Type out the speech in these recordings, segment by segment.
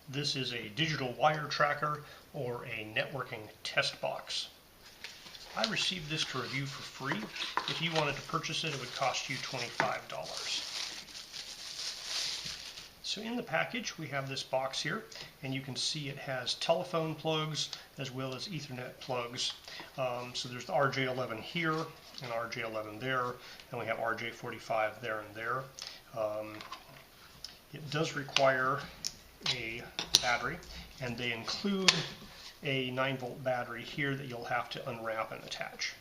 This is a digital wire tracker or a networking test box. I received this to review for free. If you wanted to purchase it, it would cost you $25. So in the package we have this box here, and you can see it has telephone plugs as well as Ethernet plugs. So there's the RJ11 here and RJ11 there, and we have RJ45 there and there. It does require a battery, and they include a 9-volt battery here that you'll have to unwrap and attach.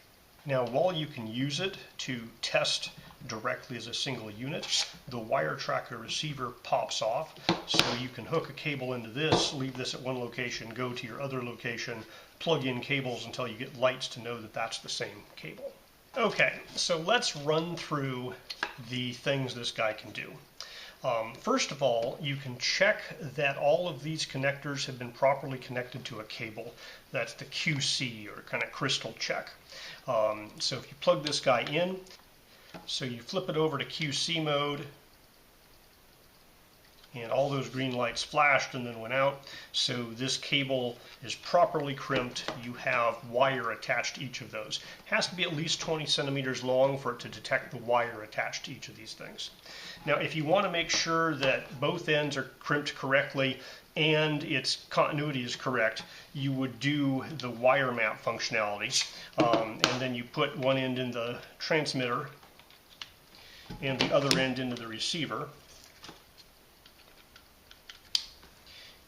Now, while you can use it to test directly as a single unit, the wire tracker receiver pops off, so you can hook a cable into this, leave this at one location, go to your other location, plug in cables until you get lights to know that that's the same cable. Okay, so let's run through the things this guy can do. First of all, you can check that all of these connectors have been properly connected to a cable. That's the QC, or kind of crystal check. So if you plug this guy in, so you flip it over to QC mode, and all those green lights flashed and then went out. So this cable is properly crimped. You have wire attached to each of those. It has to be at least 20 centimeters long for it to detect the wire attached to each of these things. Now, if you want to make sure that both ends are crimped correctly and its continuity is correct, you would do the wire map functionality. And then you put one end in the transmitter and the other end into the receiver.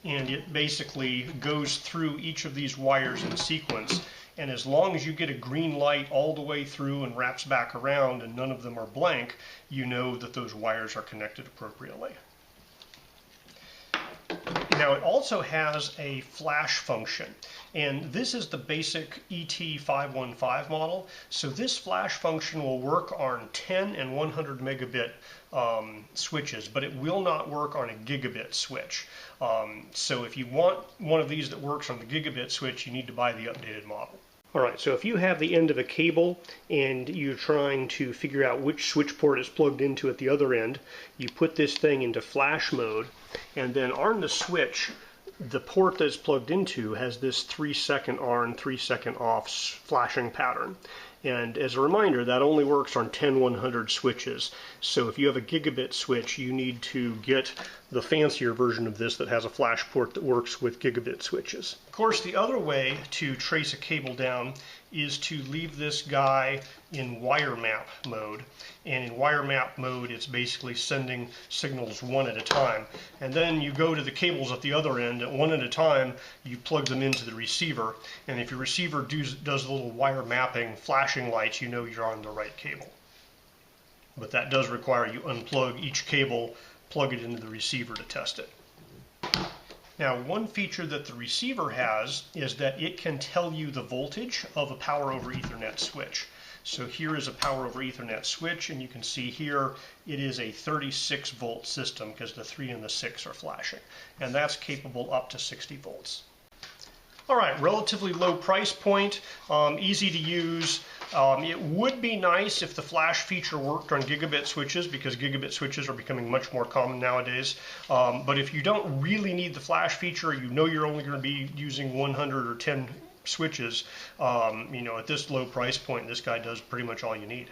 And it basically goes through each of these wires in sequence, and as long as you get a green light all the way through and wraps back around and none of them are blank, you know that those wires are connected appropriately. Now, it also has a flash function, and this is the basic ET515 model. So this flash function will work on 10 and 100 megabit switches, but it will not work on a gigabit switch. So if you want one of these that works on the gigabit switch, you need to buy the updated model. Alright, so if you have the end of a cable and you're trying to figure out which switch port is plugged into at the other end, you put this thing into flash mode, and then on the switch, the port that's plugged into has this 3-second on, 3-second off flashing pattern. And as a reminder, that only works on 10-100 switches. So if you have a gigabit switch, you need to get the fancier version of this that has a flash port that works with gigabit switches. Of course, the other way to trace a cable down is to leave this guy in wire map mode. And in wire map mode, it's basically sending signals one at a time. And then you go to the cables at the other end, and one at a time, you plug them into the receiver. And if your receiver does the little wire mapping flashing lights, you know you're on the right cable. But that does require you unplug each cable, plug it into the receiver to test it. Now, one feature that the receiver has is that it can tell you the voltage of a power over Ethernet switch. So here is a power over Ethernet switch, and you can see here it is a 36 volt system because the 3 and the 6 are flashing, and that's capable up to 60 volts. Alright, relatively low price point, easy to use. It would be nice if the flash feature worked on gigabit switches, because gigabit switches are becoming much more common nowadays. But if you don't really need the flash feature, you know you're only going to be using 100 or 10 switches, you know, at this low price point, this guy does pretty much all you need.